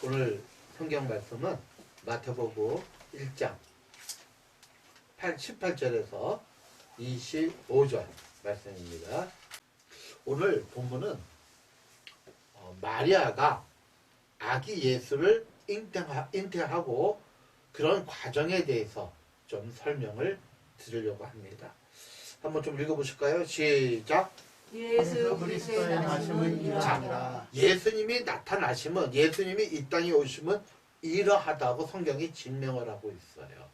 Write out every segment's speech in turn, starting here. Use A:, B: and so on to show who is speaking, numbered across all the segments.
A: 오늘 성경 말씀은 마태복음 1장 18절에서 25절 말씀입니다. 오늘 본문은 마리아가 아기 예수를 잉태하고 그런 과정에 대해서 좀 설명을 드리려고 합니다. 한번 좀 읽어보실까요? 시작.
B: 예수 그리스도의 나심은 이러하니라.
A: 예수님이 나타나심은, 예수님이 이 땅에 오심은 이러하다고 성경이 증명을 하고 있어요.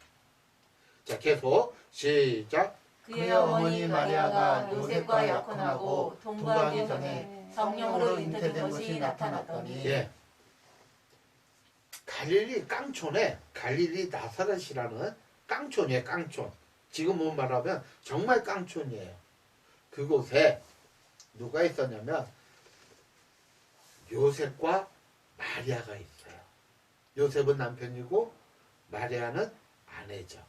A: 자, 계속 시작.
B: 그의 어머니 마리아가 요셉과 약혼하고 동거하기 전에 성령으로 잉태된 것이 나타났더니
A: 예. 갈릴리 깡촌에 갈릴리 나사렛이라는 깡촌이에요. 깡촌. 지금 뭐 말하면 정말 깡촌이에요. 그곳에 누가 있었냐면 요셉과 마리아가 있어요. 요셉은 남편이고 마리아는 아내죠.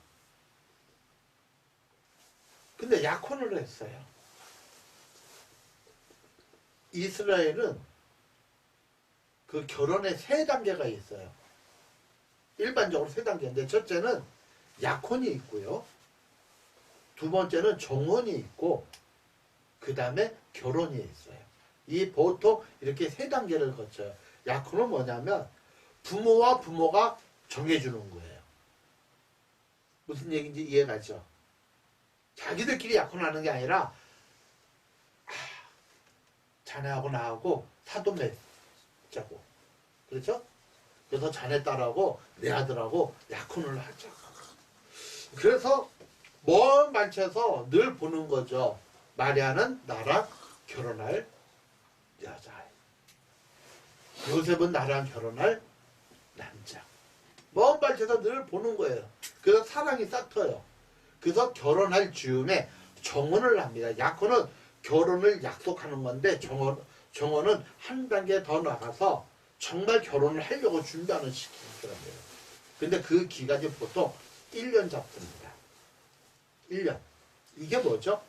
A: 근데 약혼을 했어요. 이스라엘은 그 결혼에 3단계가 있어요. 일반적으로 3단계인데 첫째는 약혼이 있고요. 두 번째는 정혼이 있고 그 다음에 결혼이 있어요. 이 보통 이렇게 3단계를 거쳐요. 약혼은 뭐냐면 부모와 부모가 정해주는 거예요. 무슨 얘기인지 이해가죠? 자기들끼리 약혼하는 게 아니라 자네하고 나하고 사돈 맺자고. 그렇죠? 그래서 자네 딸하고 내 아들하고 약혼을 하자. 그래서 먼 발치에서 늘 보는 거죠. 마리아는 나랑 결혼할 여자. 요셉은 나랑 결혼할 남자. 먼 발치에서 늘 보는 거예요. 그래서 사랑이 싹 터요. 그래서 결혼할 즈음에 정혼을 합니다. 약혼은 결혼을 약속하는 건데 정혼은 한 단계 더 나가서 정말 결혼을 하려고 준비하는 시기거든요. 근데 그 기간이 보통 1년 잡습니다. 1년. 이게 뭐죠?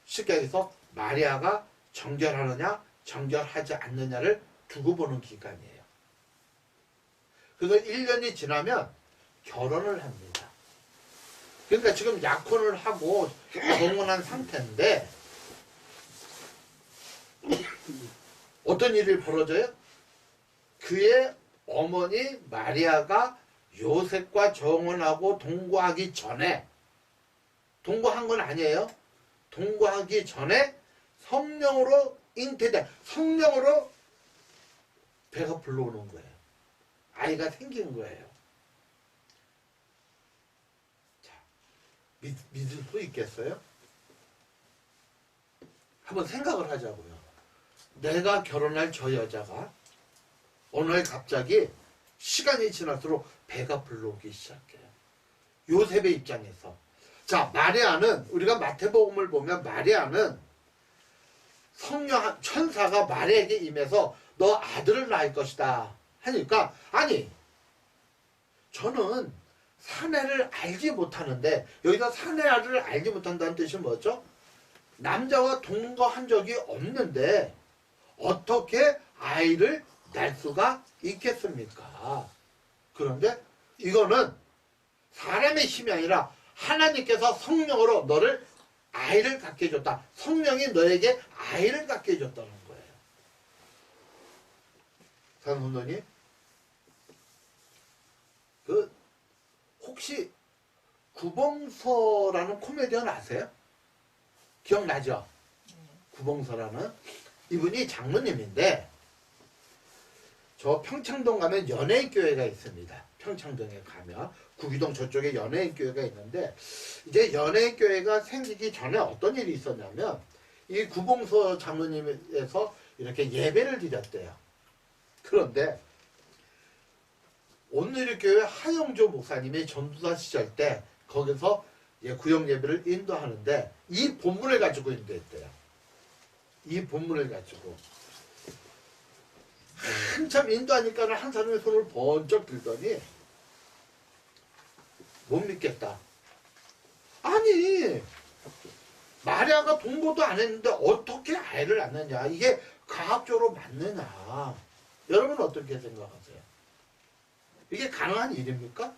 A: 쉽게 얘기해서 마리아가 정결하느냐 정결하지 않느냐를 두고 보는 기간이에요. 그래서 1년이 지나면 결혼을 합니다. 그러니까 지금 약혼을 하고 정혼한 상태인데 어떤 일이 벌어져요? 그의 어머니 마리아가 요셉과 정혼하고 동거하기 전에, 동거한 건 아니에요. 동거하기 전에 성령으로 잉태된, 성령으로 배가 불러오는 거예요. 아이가 생긴 거예요. 자, 믿을 수 있겠어요? 한번 생각을 하자고요. 내가 결혼할 저 여자가 어느 날 갑자기 시간이 지날수록 배가 불러오기 시작해요. 요셉의 입장에서. 자, 마리아는, 우리가 마태복음을 보면 마리아는 성령, 천사가 마리아에게 임해서 너 아들을 낳을 것이다 하니까, 아니, 저는 사내를 알지 못하는데, 여기서 사내를 알지 못한다는 뜻이 뭐죠? 남자와 동거한 적이 없는데 어떻게 아이를 낳을 수가 있겠습니까? 그런데 이거는 사람의 힘이 아니라 하나님께서 성령으로 너를 아이를 갖게 해줬다. 성령이 너에게 아이를 갖게 해줬다는 거예요. 사장님님, 혹시 구봉서라는 코미디언 아세요? 기억나죠? 구봉서라는 이분이 장로님인데 저 평창동 가면 연예인교회가 있습니다. 평창동에 가면 구기동 저쪽에 연예인교회가 있는데 이제 연예인교회가 생기기 전에 어떤 일이 있었냐면 이 구봉서 장로님에서 이렇게 예배를 드렸대요. 그런데 온누리교회 하영조 목사님이 전도사 시절 때 거기서 구역 예배를 인도하는데 이 본문을 가지고 인도했대요. 이 본문을 가지고 한참 인도하니까 한 사람의 손을 번쩍 들더니 못 믿겠다. 아니, 마리아가 동거도 안 했는데 어떻게 아이를 낳느냐, 이게 과학적으로 맞느냐. 여러분은 어떻게 생각하세요? 이게 가능한 일입니까?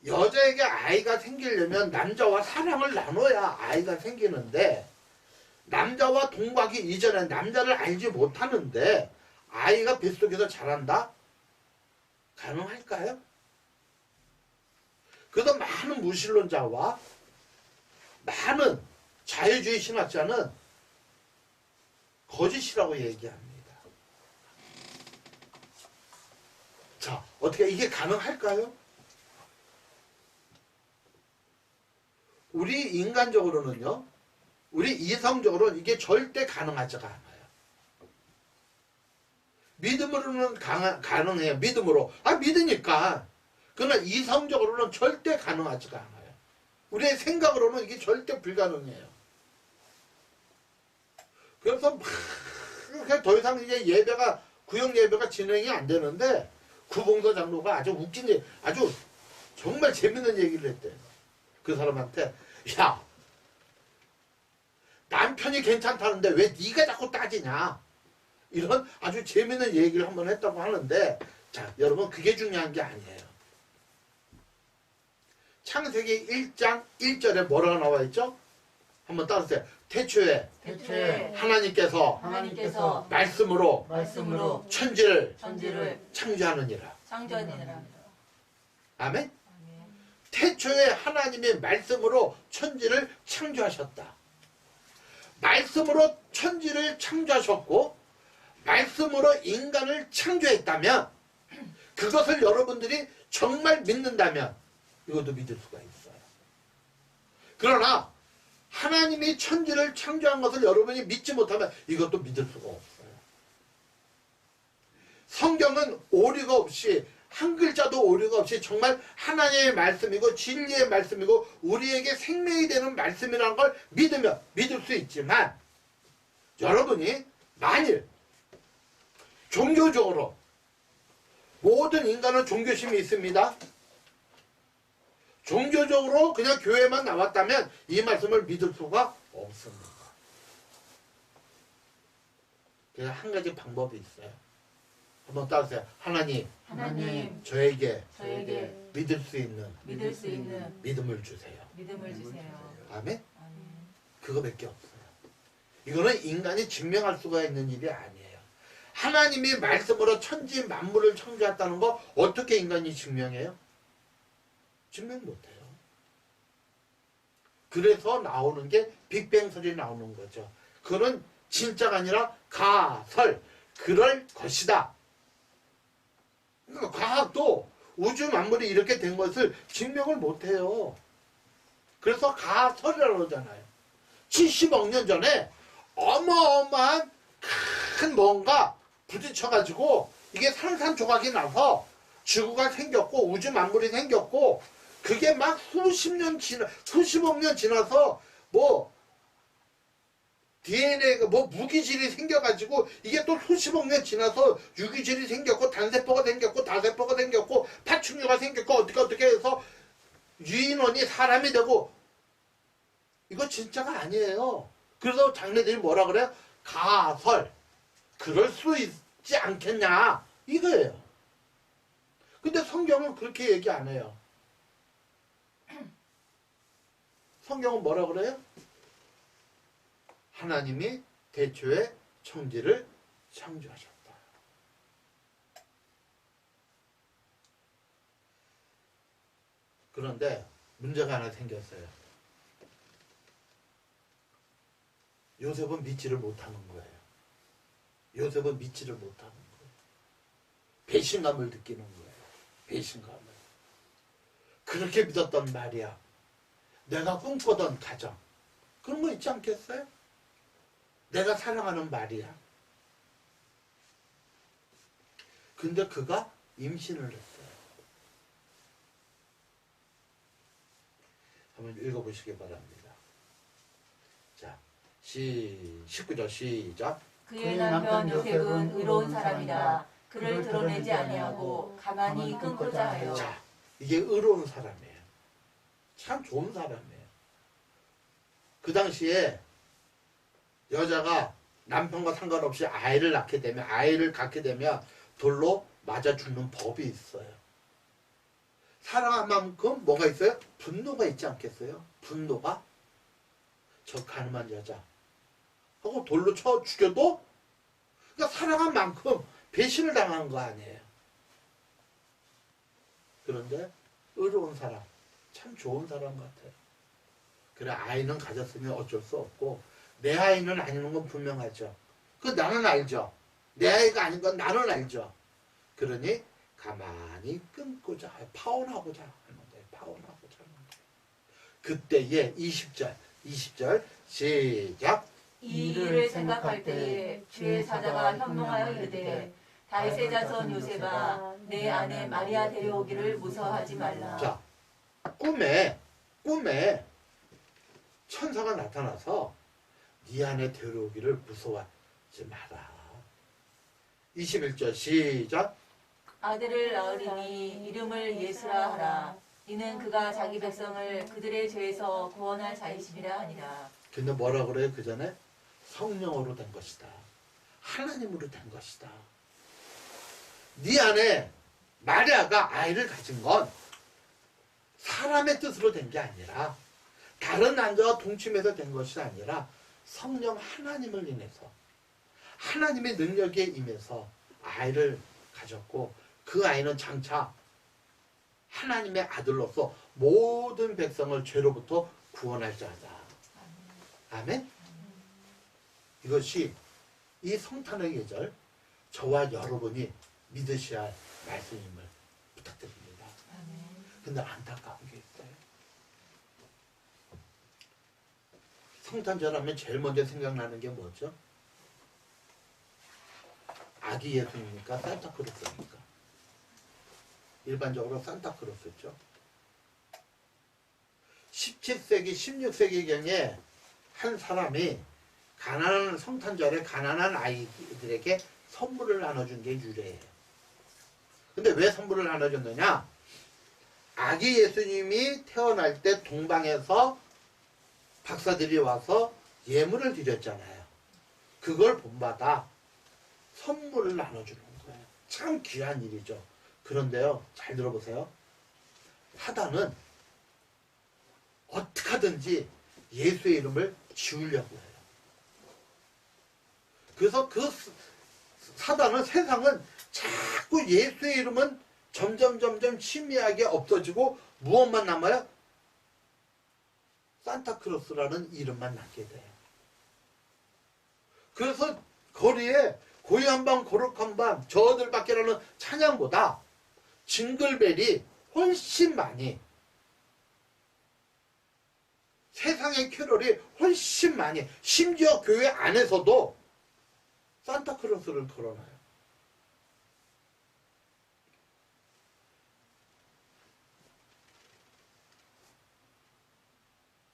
A: 여자에게 아이가 생기려면 남자와 사랑을 나눠야 아이가 생기는데 남자와 동거하기 이전에 남자를 알지 못하는데 아이가 뱃속에서 자란다? 가능할까요? 그래서 많은 무신론자와 많은 자유주의 신학자는 거짓이라고 얘기합니다. 자, 어떻게 이게 가능할까요? 우리 인간적으로는요, 우리 이성적으로는 이게 절대 가능하지가 않아요. 믿음으로는 가능해요. 믿음으로. 믿으니까. 그러나 이성적으로는 절대 가능하지가 않아요. 우리의 생각으로는 이게 절대 불가능해요. 그래서 더 이상 이제 예배가, 구역 예배가 진행이 안 되는데, 구봉서 장로가 아주 웃긴, 아주 정말 재밌는 얘기를 했대요. 그 사람한테, 야, 남편이 괜찮다는데 왜 네가 자꾸 따지냐? 이런 아주 재밌는 얘기를 한번 했다고 하는데, 자, 여러분, 그게 중요한 게 아니에요. 창세기 1장 1절에 뭐라고 나와 있죠? 한번 따르세요. 태초에 하나님께서 말씀으로 천지를 창조하느니라. 아멘? 태초에 하나님의 말씀으로 천지를 창조하셨다. 말씀으로 천지를 창조하셨고 말씀으로 인간을 창조했다면 그것을 여러분들이 정말 믿는다면 이것도 믿을 수가 있어요. 그러나 하나님이 천지를 창조한 것을 여러분이 믿지 못하면 이것도 믿을 수가 없어요. 성경은 오류가 없이 한 글자도 오류가 없이 정말 하나님의 말씀이고 진리의 말씀이고 우리에게 생명이 되는 말씀이라는 걸 믿으면 믿을 수 있지만 여러분이 만일 종교적으로 모든 인간은 종교심이 있습니다. 종교적으로 그냥 교회만 나왔다면 이 말씀을 믿을 수가 없습니다. 그래서 한 가지 방법이 있어요. 한번 따라하세요. 하나님 저에게 믿을 수 있는 믿음을 주세요. 아멘? 그거밖에 없어요. 이거는 인간이 증명할 수가 있는 일이 아니에요. 하나님이 말씀으로 천지 만물을 창조했다는 거 어떻게 인간이 증명해요? 증명 못해요. 그래서 나오는 게 빅뱅설이 나오는 거죠. 그거는 진짜가 아니라 가설, 그럴 것이다. 그러니까 과학도 우주 만물이 이렇게 된 것을 증명을 못해요. 그래서 가설이라고 그러잖아요. 70억 년 전에 어마어마한 큰 뭔가 부딪혀가지고 이게 산산조각이 나서 지구가 생겼고 우주 만물이 생겼고 그게 막 수십억 년 지나서 뭐 DNA가 뭐 무기질이 생겨가지고 이게 또 수십억 년 지나서 유기질이 생겼고 단세포가 생겼고 다세포가 생겼고 파충류가 생겼고 어떻게 해서 유인원이 사람이 되고 이거 진짜가 아니에요. 그래서 장래들이 뭐라 그래요? 가설. 그럴 수 있지 않겠냐 이거예요. 근데 성경은 그렇게 얘기 안 해요. 성경은 뭐라 그래요? 하나님이 태초에 천지를 창조하셨다. 그런데 문제가 하나 생겼어요. 요셉은 믿지를 못하는 거예요. 요셉은 믿지를 못하는 거예요. 배신감을 느끼는 거예요. 배신감을. 그렇게 믿었던 말이야. 내가 꿈꾸던 가정. 그런 거 있지 않겠어요? 내가 사랑하는 말이야. 근데 그가 임신을 했어요. 한번 읽어보시기 바랍니다. 자, 19절 시작.
B: 그의 남편 요셉은 의로운 사람이라 그를 드러내지 아니하고 가만히 끊고자 하여.
A: 자, 이게 의로운 사람이에요. 참 좋은 사람이에요. 그 당시에 여자가 남편과 상관없이 아이를 갖게 되면 돌로 맞아 죽는 법이 있어요. 사랑한 만큼 뭐가 있어요? 분노가 있지 않겠어요? 분노가? 저 가늠한 여자 하고 돌로 쳐 죽여도 그러니까 사랑한 만큼 배신을 당한 거 아니에요. 그런데 의로운 사람, 참 좋은 사람 같아요. 그래, 아이는 가졌으면 어쩔 수 없고 내 아이는 아닌 건 분명하죠. 그 나는 알죠. 내 아이가 아닌 건 나는 알죠. 그러니 가만히 끊고자, 파혼하고자 하는데, 파혼하고자 하는데. 그때에 20절 시작.
B: 이 일을 생각할 때에 주의 사자가 현몽하여 이르되 다윗의 자손 요셉아 내 아내 마리아 데려오기를 무서워하지 말라.
A: 자, 꿈에 천사가 나타나서 네 아내 데려오기를 무서워하지 마라. 21절 시작.
B: 아들을 낳으리니 이름을 예수라 하라. 이는 그가 자기 백성을 그들의 죄에서 구원할 자이심이라 하니라.
A: 근데 뭐라 그래요? 그 전에 성령으로 된 것이다. 하나님으로 된 것이다. 네 안에 마리아가 아이를 가진 건 사람의 뜻으로 된 게 아니라 다른 남자와 동침해서 된 것이 아니라 성령 하나님을 인해서 하나님의 능력에 임해서 아이를 가졌고 그 아이는 장차 하나님의 아들로서 모든 백성을 죄로부터 구원할 자다. 아멘? 이것이 이 성탄의 계절 저와 여러분이 믿으셔야 할 말씀임을 부탁드립니다. 근데 안타까운 게 있어요. 성탄절 하면 제일 먼저 생각나는 게 뭐죠? 아기 예수입니까? 산타크로스입니까? 일반적으로 산타크로스죠. 17세기, 16세기경에 한 사람이 가난한 성탄절에 가난한 아이들에게 선물을 나눠준 게 유래예요. 근데 왜 선물을 나눠줬느냐? 아기 예수님이 태어날 때 동방에서 박사들이 와서 예물을 드렸잖아요. 그걸 본받아 선물을 나눠주는 거예요. 참 귀한 일이죠. 그런데요, 잘 들어보세요. 사단은 어떻게 하든지 예수의 이름을 지우려고 해요. 그래서 그 사단은, 세상은 자꾸 예수의 이름은 점점 희미하게 없어지고 무엇만 남아요? 산타크로스라는 이름만 남게 돼요. 그래서 거리에 고이 한밤 거룩한 밤 저들밖에라는 찬양보다 징글벨이 훨씬 많이, 세상의 캐롤이 훨씬 많이, 심지어 교회 안에서도 산타크로스를 걸어놔요.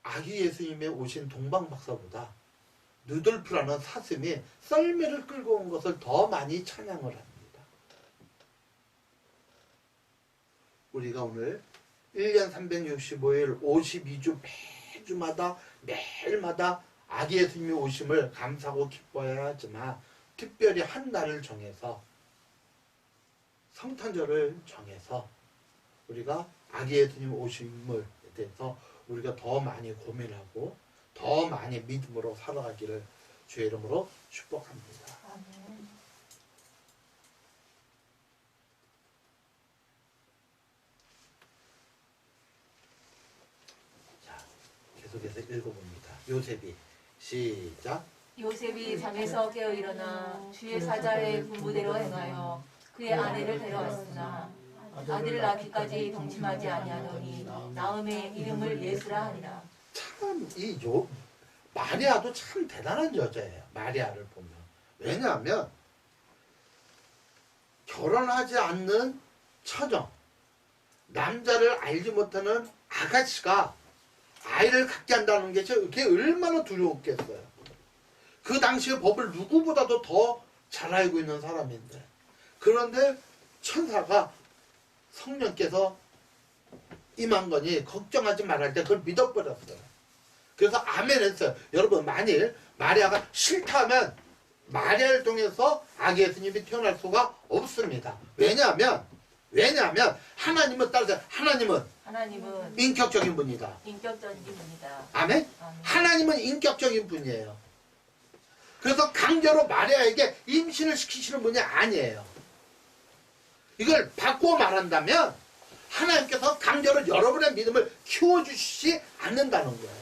A: 아기 예수님의 오신 동방박사보다 누돌프라는 사슴이 썰매를 끌고 온 것을 더 많이 찬양을 합니다. 우리가 오늘 1년 365일 52주 매일마다 아기 예수님이 오심을 감사하고 기뻐해야 하지만 특별히 한 날을 정해서 성탄절을 정해서 우리가 아기 예수님 오심을 대해서 우리가 더 많이 고민하고 더 많이 믿음으로 살아가기를 주의 이름으로 축복합니다.
B: 아멘.
A: 자, 계속해서 읽어봅니다. 요셉이 시작.
B: 요셉이 잠에서 깨어 일어나 주의 사자의 분부대로 행하여 그의 아내를 데려왔으나 아들을 낳기까지 동침하지 아니하더니 나음의 이름을 예수라 하니라.
A: 참 마리아도 참 대단한 여자예요. 마리아를 보면. 왜냐하면 결혼하지 않는 처정, 남자를 알지 못하는 아가씨가 아이를 갖게 한다는 게 그게 얼마나 두려웠겠어요. 그 당시의 법을 누구보다도 더 잘 알고 있는 사람인데, 그런데 천사가 성령께서 임한 거니 걱정하지 말할 때 그걸 믿어버렸어요. 그래서 아멘 했어요. 여러분, 만일 마리아가 싫다면 마리아를 통해서 아기 예수님이 태어날 수가 없습니다. 왜냐하면 하나님은 따라서 하나님은 인격적인 분이다.
B: 인격적인 분이다.
A: 아멘?
B: 아멘.
A: 하나님은 인격적인 분이에요. 그래서 강제로 마리아에게 임신을 시키시는 분이 아니에요. 이걸 바꾸어 말한다면 하나님께서 강제로 여러분의 믿음을 키워주시지 않는다는 거예요.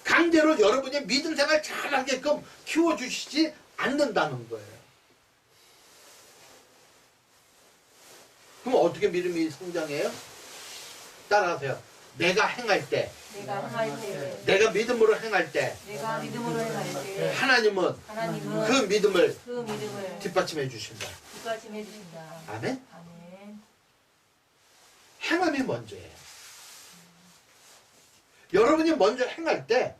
A: 강제로 여러분이 믿음 생활 잘하게끔 키워주시지 않는다는 거예요. 그럼 어떻게 믿음이 성장해요? 따라하세요. 내가 행할 때, 내가 믿음으로 행할 때, 하나님은 그 믿음을 뒷받침해 주신다. 아멘? 행함이 먼저예요. 여러분이 먼저 행할 때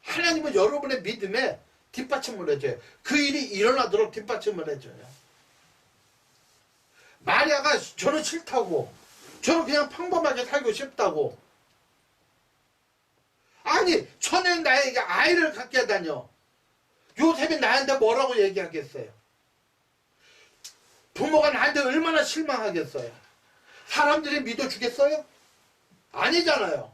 A: 하나님은 여러분의 믿음에 뒷받침을 해줘요. 그 일이 일어나도록 뒷받침을 해줘요. 마리아가 저는 싫다고, 저는 그냥 평범하게 살고 싶다고, 아니 천연 나에게 아이를 갖게 하다뇨. 요셉이 나한테 뭐라고 얘기하겠어요? 부모가 나한테 얼마나 실망하겠어요? 사람들이 믿어주겠어요? 아니잖아요.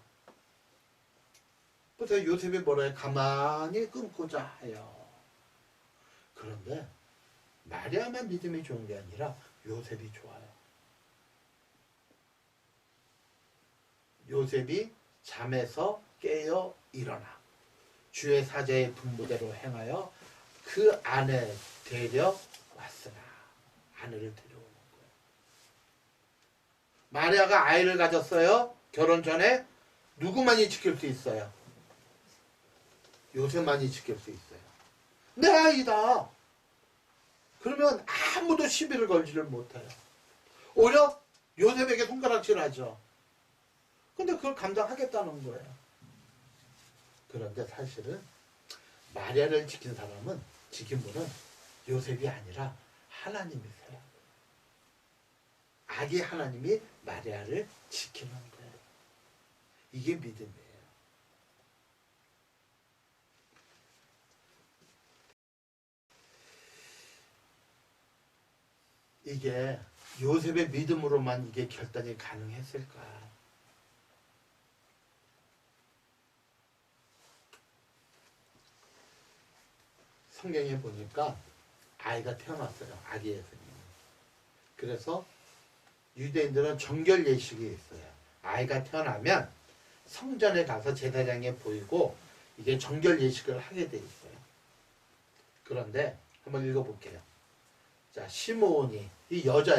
A: 그래서 요셉이 뭐라 해? 가만히 끊고자 해요. 그런데 마리아만 믿음이 좋은 게 아니라 요셉이 좋아요. 요셉이 잠에서 깨어 일어나 주의 사자의 분부대로 행하여 그 아내 데려왔으나, 아내를 데려오는 거예요. 마리아가 아이를 가졌어요. 결혼 전에 누구만이 지킬 수 있어요? 요셉만이 지킬 수 있어요. 내 아이다. 그러면 아무도 시비를 걸지를 못해요. 오히려 요셉에게 손가락질 하죠. 근데 그걸 감당하겠다는 거예요. 그런데 사실은 마리아를 지킨 사람은, 지킨 분은 요셉이 아니라 하나님이세요. 아기 하나님이 마리아를 지키는 거예요. 이게 믿음이에요. 이게 요셉의 믿음으로만 이게 결단이 가능했을까? 성경에 보니까 아이가 태어났어요. 아기 예수님. 그래서 유대인들은 정결 예식이 있어요. 아이가 태어나면 성전에 가서 제사장에 보이고 이게 정결 예식을 하게 돼 있어요. 그런데 한번 읽어볼게요. 자, 시므온이, 이 여자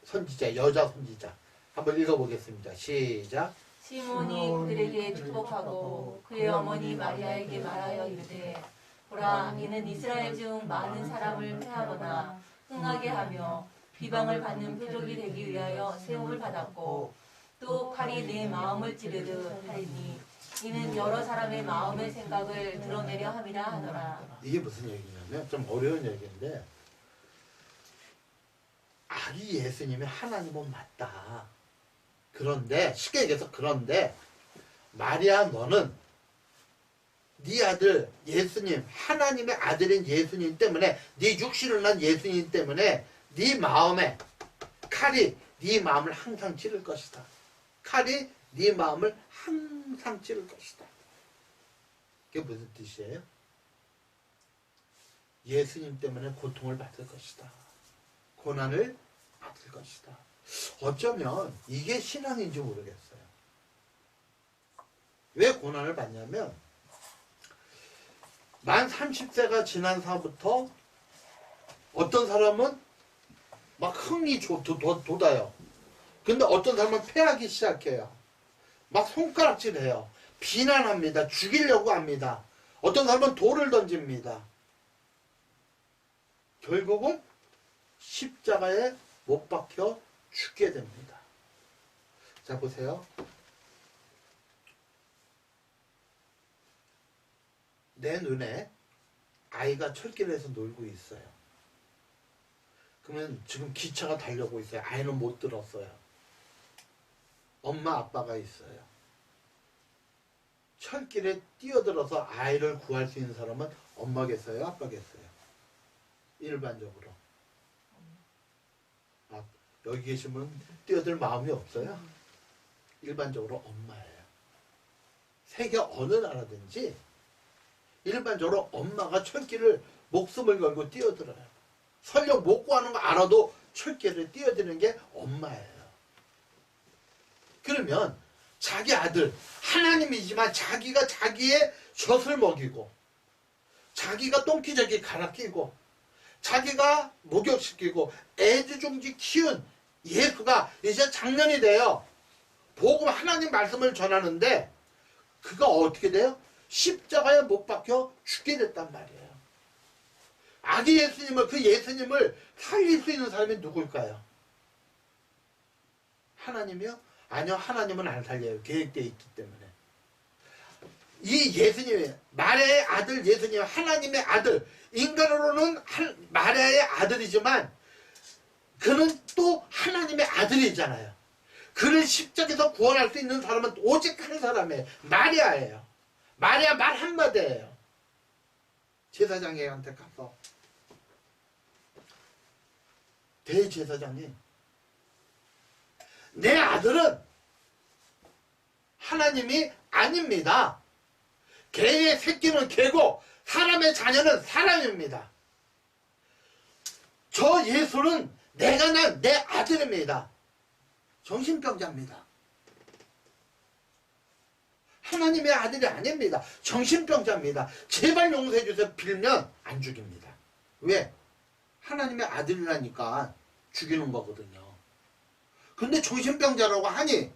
A: 선지자 한번 읽어보겠습니다. 시작.
B: 시몬이 그들에게 축복하고 그의 어머니 마리아에게 말하여 이르되, 보라, 이는 이스라엘 중 많은 사람을 패하거나 흥하게 하며 비방을 받는 표적이 되기 위하여 세움을 받았고, 또 칼이 내 마음을 찌르듯 하리니 이는 여러 사람의 마음의 생각을 드러내려 함이라 하더라.
A: 이게 무슨 얘기냐면 좀 어려운 얘기인데, 아기 예수님이 하나님은 맞다. 그런데 쉽게 얘기해서, 그런데 마리아 너는 네 아들 예수님, 하나님의 아들인 예수님 때문에, 네 육신을 난 예수님 때문에 네 마음에 칼이 네 마음을 항상 찌를 것이다. 칼이 네 마음을 항상 찌를 것이다. 그게 무슨 뜻이에요? 예수님 때문에 고통을 받을 것이다. 고난을 받을 것이다. 어쩌면 이게 신앙인지 모르겠어요. 왜 고난을 받냐면, 만 30세가 지난 사부터 어떤 사람은 막 흥이 돋아요. 근데 어떤 사람은 패하기 시작해요. 막 손가락질해요. 비난합니다. 죽이려고 합니다. 어떤 사람은 돌을 던집니다. 결국은 십자가에 못 박혀 죽게 됩니다. 자, 보세요. 내 눈에 아이가 철길에서 놀고 있어요. 그러면 지금 기차가 달려오고 있어요. 아이는 못 들었어요. 엄마 아빠가 있어요. 철길에 뛰어들어서 아이를 구할 수 있는 사람은 엄마겠어요? 아빠겠어요? 일반적으로. 아, 여기 계신 분 뛰어들 마음이 없어요? 일반적으로 엄마예요. 세계 어느 나라든지 일반적으로 엄마가 철길을 목숨을 걸고 뛰어들어요. 설령 못 구하는 거 알아도 철길을 뛰어드는 게 엄마예요. 그러면 자기 아들, 하나님이지만 자기가 자기의 젖을 먹이고 자기가 똥기저귀 갈아 끼고 자기가 목욕시키고 애지중지 키운 예수가 이제 장년이 돼요. 복음 하나님 말씀을 전하는데 그가 어떻게 돼요? 십자가에 못 박혀 죽게 됐단 말이에요. 아기 예수님을, 그 예수님을 살릴 수 있는 사람이 누굴까요? 하나님이요? 아니요, 하나님은 안 살려요. 계획되어 있기 때문에. 이 예수님이, 마리아의 아들 예수님, 하나님의 아들, 인간으로는 마리아의 아들이지만 그는 또 하나님의 아들이잖아요. 그를 십자가에서 구원할 수 있는 사람은 오직 한 사람이에요. 마리아예요. 마리아 말 한마디예요. 제사장한테 가서 대제사장님, 내 아들은 하나님이 아닙니다. 개의 새끼는 개고 사람의 자녀는 사람입니다. 저 예수는 내가 난 내 아들입니다. 정신병자입니다. 하나님의 아들이 아닙니다. 정신병자입니다. 제발 용서해 주세요. 빌면 안 죽입니다. 왜? 하나님의 아들이라니까 죽이는 거거든요. 근데 정신병자라고 하니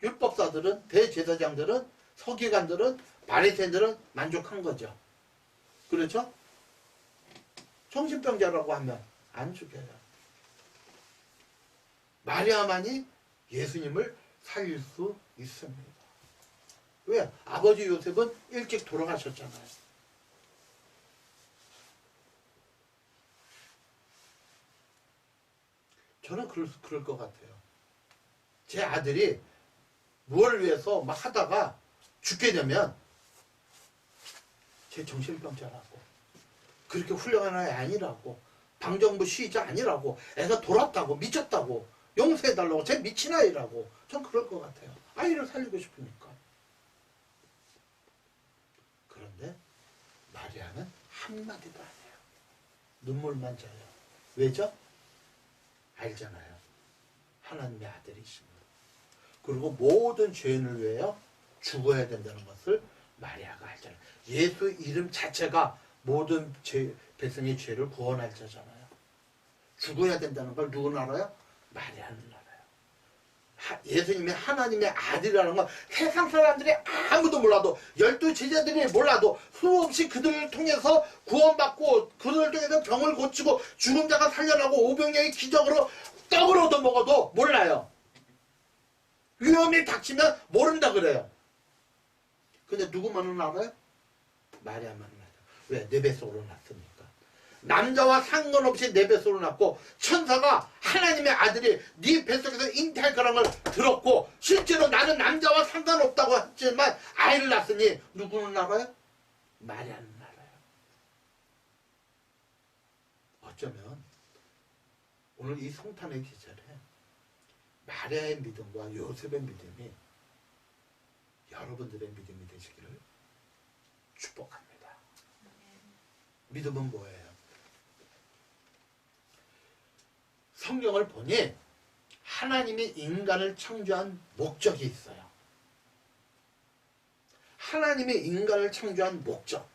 A: 율법사들은, 대제사장들은, 서기관들은, 바리새인들은 만족한 거죠. 그렇죠? 정신병자라고 하면 안 죽여요. 마리아만이 예수님을 살릴 수 있습니다. 왜? 아버지 요셉은 일찍 돌아가셨잖아요. 저는 그럴 것 같아요. 제 아들이 무엇을 위해서 막 하다가 죽게 되면 제 정신병자라고, 그렇게 훌륭한 아이 아니라고, 방정부 시위자 아니라고, 애가 돌았다고, 미쳤다고, 용서해달라고, 제 미친 아이라고, 전 그럴 것 같아요. 아이를 살리고 싶으니까. 그런데 마리아는 한마디도 안 해요. 눈물만 져요. 왜죠? 알잖아요. 하나님의 아들이십니다. 그리고 모든 죄인을 위하여 죽어야 된다는 것을 마리아가 알잖아요. 예수 이름 자체가 모든 백성의 죄를 구원할 자잖아요. 죽어야 된다는 걸 누구는 알아요? 마리아는 알아요. 예수님이 하나님의 아들이라는 건 세상 사람들이 아무도 몰라도, 12 제자들이 몰라도, 수없이 그들을 통해서 구원받고 그들을 통해서 병을 고치고 죽은 자가 살려나고 오병이어의 기적으로 떡을 얻어먹어도 몰라요. 위험이 닥치면 모른다 그래요. 근데 누구만은 알아요? 마리아만은 알아요. 왜? 내 뱃속으로 났으니까. 남자와 상관없이 내 뱃속으로 났고, 천사가 하나님의 아들이 네 뱃속에서 잉태할 거라는 걸 들었고, 실제로 나는 남자와 상관없다고 했지만 아이를 낳았으니 누구는 알아요? 마리아는 알아요. 어쩌면 오늘 이 성탄의 계절에 마리아의 믿음과 요셉의 믿음이 여러분들의 믿음이 되시기를 축복합니다. 믿음은 뭐예요? 성경을 보니 하나님이 인간을 창조한 목적이 있어요. 하나님이 인간을 창조한 목적.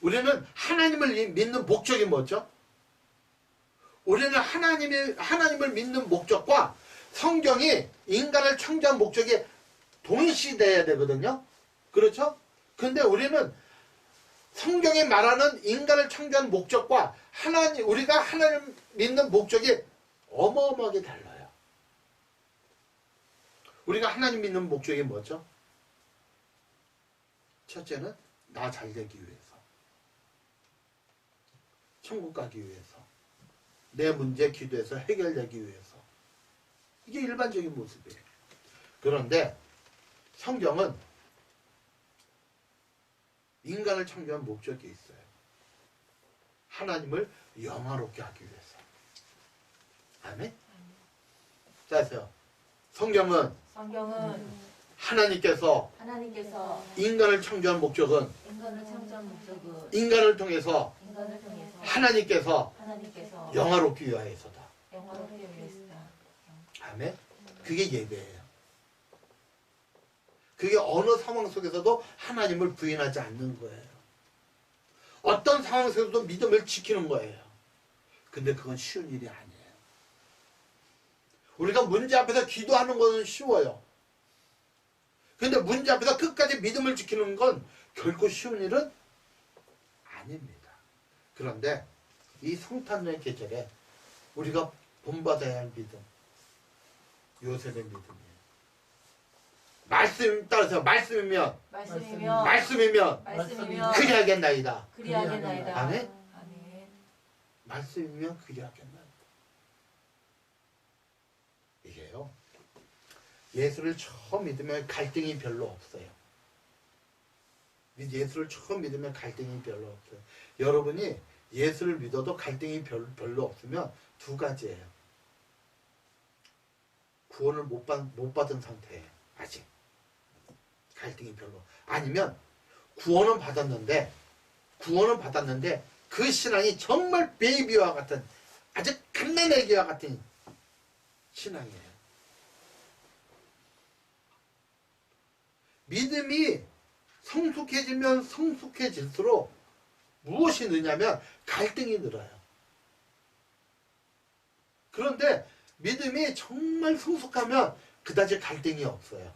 A: 우리는 하나님을 믿는 목적이 뭐죠? 우리는 하나님을 믿는 목적과 성경이 인간을 창조한 목적이 동일시돼야 되거든요. 그렇죠? 근데 우리는 성경이 말하는 인간을 창조한 목적과 우리가 하나님 믿는 목적이 어마어마하게 달라요. 우리가 하나님 믿는 목적이 뭐죠? 첫째는 나 잘 되기 위해서, 천국 가기 위해서, 내 문제 기도해서 해결되기 위해서. 이게 일반적인 모습이에요. 그런데 성경은 인간을 창조한 목적이 있어요. 하나님을 영화롭게 하기 위해서. 아멘? 자세요. 성경은 하나님께서 인간을 창조한 목적은 인간을 통해서 하나님께서 영화롭기 위하여서다. 아멘? 그게 예배예요. 그게 어느 상황 속에서도 하나님을 부인하지 않는 거예요. 어떤 상황 속에서도 믿음을 지키는 거예요. 근데 그건 쉬운 일이 아니에요. 우리가 문제 앞에서 기도하는 것은 쉬워요. 근데 문제 앞에서 끝까지 믿음을 지키는 건 결코 쉬운 일은 아닙니다. 그런데 이 성탄절 계절에 우리가 본받아야 할 믿음, 요셉의 믿음이에요. 말씀 따라서 말씀이면 그리하겠나이다. 아멘? 말씀이면 그리하겠나이다. 이게요. 예수를 처음 믿으면 갈등이 별로 없어요. 예수를 처음 믿으면 갈등이 별로 없어요. 여러분이 예수를 믿어도 갈등이 별로 없으면 두 가지예요. 구원을 못 받은 상태예요. 아직. 갈등이 별로. 아니면 구원은 받았는데 그 신앙이 정말 베이비와 같은 아주 갓난아기와 같은 신앙이에요. 믿음이 성숙해지면 성숙해질수록 무엇이 느냐면 갈등이 늘어요. 그런데 믿음이 정말 성숙하면 그다지 갈등이 없어요.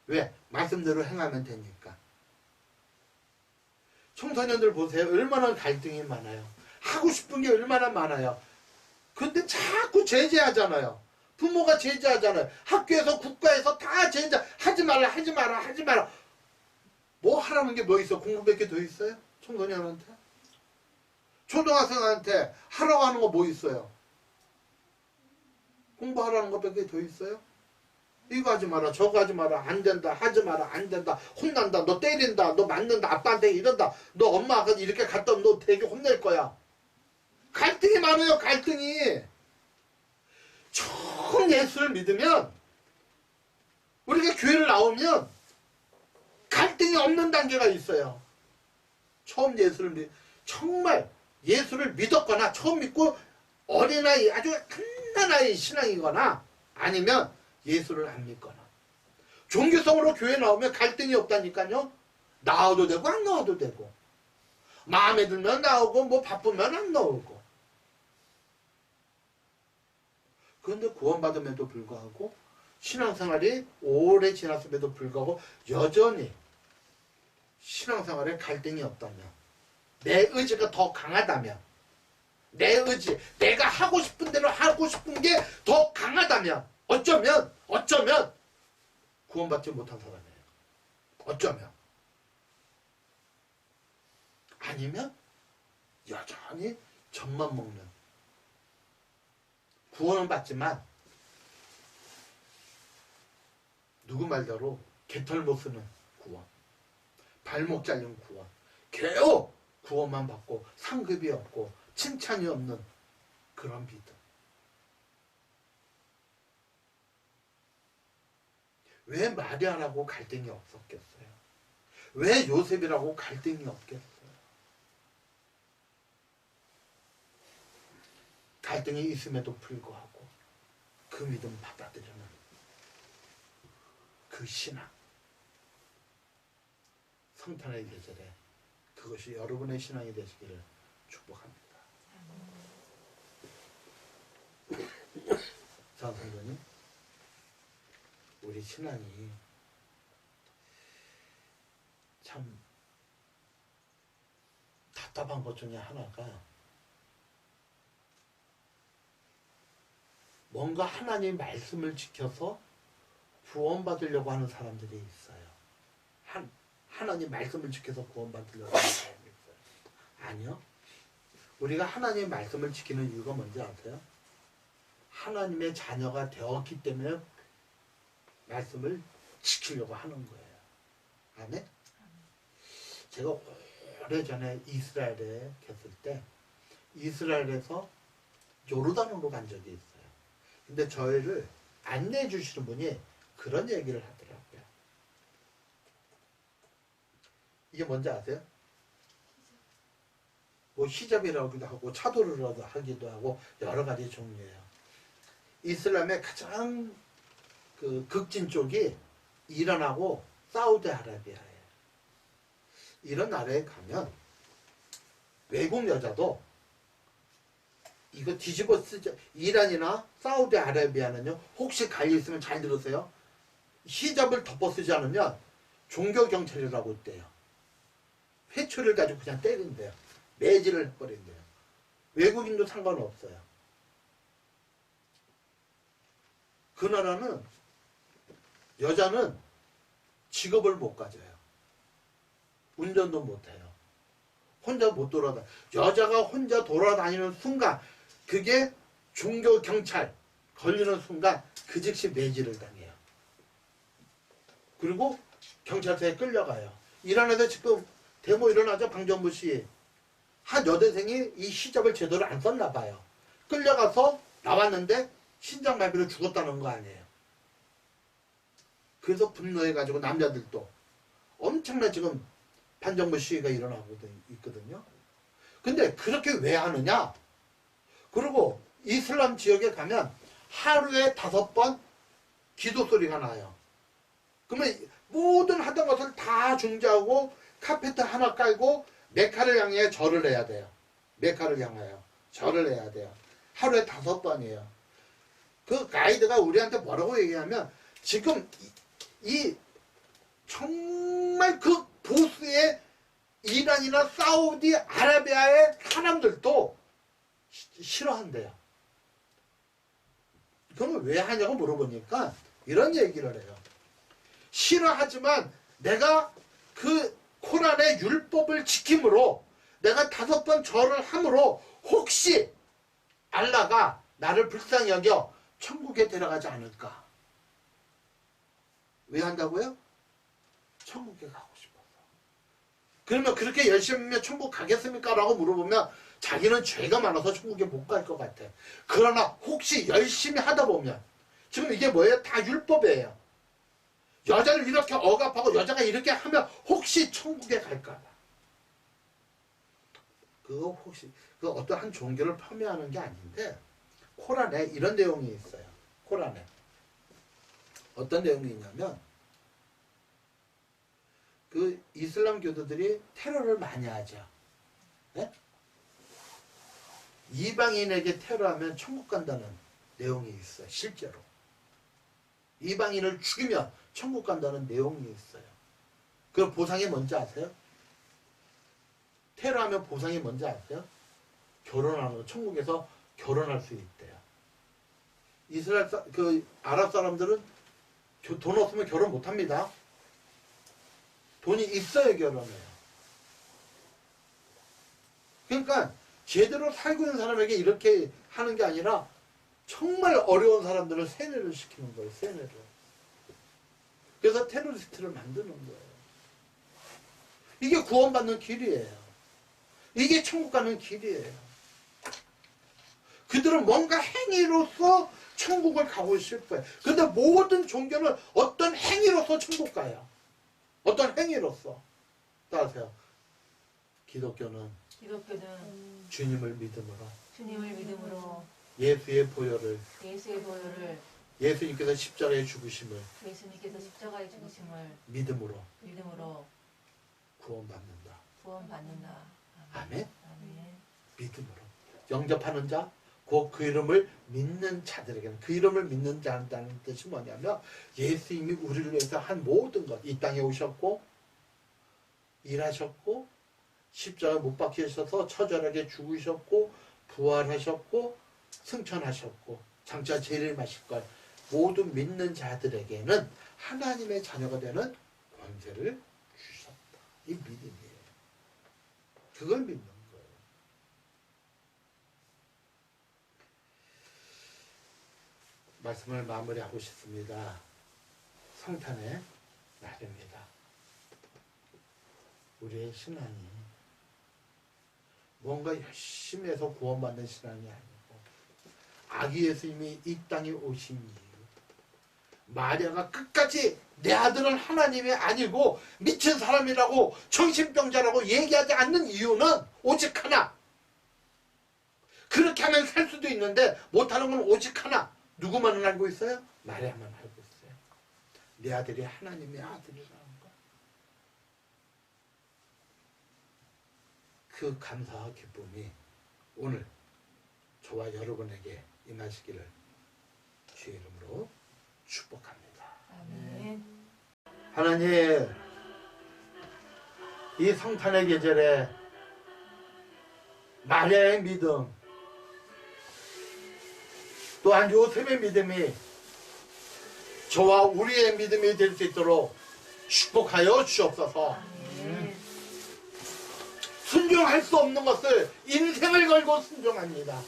A: 왜? 말씀대로 행하면 되니까. 청소년들 보세요. 얼마나 갈등이 많아요. 하고 싶은 게 얼마나 많아요. 근데 자꾸 제재하잖아요. 부모가 제재하잖아요. 학교에서 국가에서 다 제재. 하지 마라. 뭐 하라는 게 뭐 있어? 공부밖에 더 있어요? 청소년한테? 초등학생한테 하라고 하는 거 뭐 있어요? 공부하라는 것밖에 더 있어요? 이거 하지 마라, 저거 하지 마라, 안 된다, 하지 마라, 안 된다, 혼난다, 너 때린다, 너 맞는다, 아빠한테 이런다, 너 엄마가 이렇게 갔다 오면 너 되게 혼낼 거야. 갈등이 많아요, 갈등이. 처음 예수를 믿으면, 우리가 교회를 나오면 갈등이 없는 단계가 있어요. 처음 정말 예수를 믿었거나 처음 믿고 어린아이, 아주 갓난아이 신앙이거나 아니면 예수를 안 믿거나. 종교성으로 교회 나오면 갈등이 없다니까요. 나와도 되고 안 나와도 되고. 마음에 들면 나오고 뭐 바쁘면 안 나오고. 그런데 구원받음에도 불구하고 신앙생활이 오래 지났음에도 불구하고 여전히 신앙생활에 갈등이 없다면, 내 의지가 더 강하다면, 내 의지, 내가 하고 싶은 대로 하고 싶은 게 더 강하다면 어쩌면 구원받지 못한 사람이에요. 어쩌면. 아니면 여전히 젖만 먹는, 구원은 받지만 누구 말대로 개털 못 쓰는 구원, 발목 잘린 구원, 겨우 구원만 받고 상급이 없고 칭찬이 없는 그런 믿음. 왜 마리아라고 갈등이 없었겠어요? 왜 요셉이라고 갈등이 없겠어요? 갈등이 있음에도 불구하고 그 믿음 받아들이는 그 신앙. 성탄의 계절에 그것이 여러분의 신앙이 되시기를 축복합니다. 자, 성도님, 우리 신앙이 참 답답한 것 중에 하나가 뭔가 하나님 말씀을 지켜서 구원받으려고 하는 사람들이 있어요. 하나님 말씀을 지켜서 구원받으려고 하는 사람이 있어요. 아니요. 우리가 하나님 말씀을 지키는 이유가 뭔지 아세요? 하나님의 자녀가 되었기 때문에 말씀을 지키려고 하는 거예요. 아멘? 제가 오래전에 이스라엘에 갔을 때 이스라엘에서 요르단으로 간 적이 있어요. 근데 저희를 안내해 주시는 분이 그런 얘기를 하더라고요. 이게 뭔지 아세요? 뭐 히잡이라고도 하고 차도르라고 하기도 하고 여러 가지 종류예요. 이슬람의 가장 그 극진 쪽이 이란하고 사우디아라비아예요. 이런 나라에 가면 외국 여자도 이거 뒤집어 쓰자. 이란이나 사우디아라비아는요, 혹시 갈려 있으면 잘 들으세요. 히잡을 덮어 쓰지 않으면 종교 경찰이라고 있대요. 회초리를 가지고 그냥 때린대요. 매질을 해버린대요. 외국인도 상관없어요. 그 나라는 여자는 직업을 못 가져요. 운전도 못해요. 혼자 못 돌아다녀. 여자가 혼자 돌아다니는 순간 그게 종교 경찰 걸리는 순간 그 즉시 매질을 당해요. 그리고 경찰서에 끌려가요. 이란에서 지금 데모 일어나죠. 방정부 씨. 한 여대생이 이 히잡을 제대로 안 썼나 봐요. 끌려가서 나왔는데 신장마비로 죽었다는 거 아니에요. 그래서 분노해가지고 남자들도 엄청난 지금 반정부 시위가 일어나고 있거든요. 근데 그렇게 왜 하느냐? 그리고 이슬람 지역에 가면 하루에 5번 기도 소리가 나요. 그러면 모든 하던 것을 다 중지하고 카페트 하나 깔고 메카를 향해 절을 해야 돼요. 메카를 향하여 절을 해야 돼요. 하루에 5번이에요. 그 가이드가 우리한테 뭐라고 얘기하면 지금 이 정말 그 보수의 이란이나 사우디 아라비아의 사람들도 싫어한대요. 그러면 왜 하냐고 물어보니까 이런 얘기를 해요. 싫어하지만 내가 그 코란의 율법을 지킴으로 내가 5번 절을 함으로 혹시 알라가 나를 불쌍히 여겨 천국에 데려가지 않을까. 왜 한다고요? 천국에 가고 싶어서. 그러면 그렇게 열심히 하면 천국 가겠습니까? 라고 물어보면 자기는 죄가 많아서 천국에 못 갈 것 같아. 그러나 혹시 열심히 하다 보면 지금 이게 뭐예요? 다 율법이에요. 여자를 이렇게 억압하고 여자가 이렇게 하면 혹시 천국에 갈까 봐. 그거 혹시 그 어떤 한 종교를 폄훼하는 게 아닌데 코란에 이런 내용이 있어요. 코란에 어떤 내용이 있냐면 그 이슬람 교도들이 테러를 많이 하죠. 네? 이방인에게 테러하면 천국 간다는 내용이 있어요. 실제로. 이방인을 죽이면 천국 간다는 내용이 있어요. 그 보상이 뭔지 아세요? 테러하면 보상이 뭔지 아세요? 결혼하는 거. 천국에서 결혼할 수 있대요. 이스라엘 그 아랍 사람들은 돈 없으면 결혼 못 합니다. 돈이 있어야 결혼해요. 그러니까 제대로 살고 있는 사람에게 이렇게 하는 게 아니라 정말 어려운 사람들을 세뇌를 시키는 거예요. 세뇌를. 그래서 테러리스트를 만드는 거예요. 이게 구원받는 길이에요. 이게 천국 가는 길이에요. 그들은 뭔가 행위로서 천국을 가고 싶어요. 근데 모든 종교는 어떤 행위로서 천국 가요. 어떤 행위로서. 따라하세요. 기독교는 주님을 믿음으로 예수의 보혈을 예수님께서 십자가에 죽으심을 믿음으로 구원받는다. 아멘. 믿음으로 영접하는 자, 곧 그 이름을 믿는 자들에게는 그 이름을 믿는 자라는 뜻이 뭐냐면 예수님이 우리를 위해서 한 모든 것, 이 땅에 오셨고 일하셨고 십자가에 못 박히셔서 처절하게 죽으셨고 부활하셨고 승천하셨고 장차 재림을 마실 걸 모두 믿는 자들에게는 하나님의 자녀가 되는 권세를 주셨다. 이 믿음이에요. 그걸 믿는 거예요. 말씀을 마무리하고 싶습니다. 성탄의 날입니다. 우리의 신앙이 뭔가 열심히 해서 구원받는 신앙이 아니고 아기 예수님이 이 땅에 오신 이유, 마리아가 끝까지 내 아들은 하나님이 아니고 미친 사람이라고 정신병자라고 얘기하지 않는 이유는 오직 하나. 그렇게 하면 살 수도 있는데 못하는 건 오직 하나. 누구만은 알고 있어요? 마리아만 알고 있어요. 내 아들이 하나님의 아들이라는 거. 그 감사와 기쁨이 오늘 저와 여러분에게 임하시기를 주의 이름으로 축복합니다.
B: 아멘.
A: 하나님, 이 성탄의 계절에 마리아의 믿음, 또한 요셉의 믿음이 저와 우리의 믿음이 될 수 있도록 축복하여 주옵소서.
B: 아멘.
A: 순종할 수 없는 것을 인생을 걸고 순종합니다.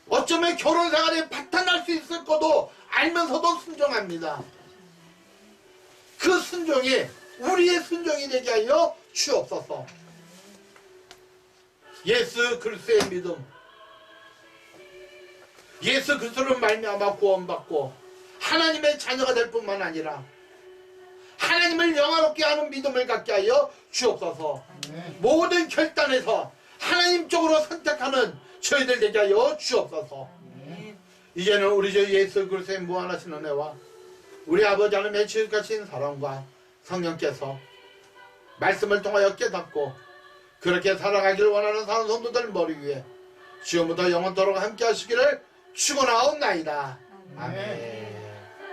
A: 어쩌면 결혼 생활이 파탄날 수 있을 것도 알면서도 순종합니다. 그 순종이 우리의 순종이 되게 하여 주옵소서. 예수 그리스도의 믿음, 예수 그리스도를 말미암아 구원받고 하나님의 자녀가 될 뿐만 아니라 하나님을 영화롭게 하는 믿음을 갖게 하여 주옵소서. 모든 결단에서 하나님 쪽으로 선택하는 저희들 되게 하여 주옵소서. 이제는 우리 주 예수 그리스도의 무한하신 은혜와 우리 아버지 하나님의 지극하신 사랑과 성령께서 말씀을 통하여 깨닫고 그렇게 살아가기를 원하는 사는 성도들 머리 위에 지금부터 영원토록 함께 하시기를 축원하옵나이다. 아멘.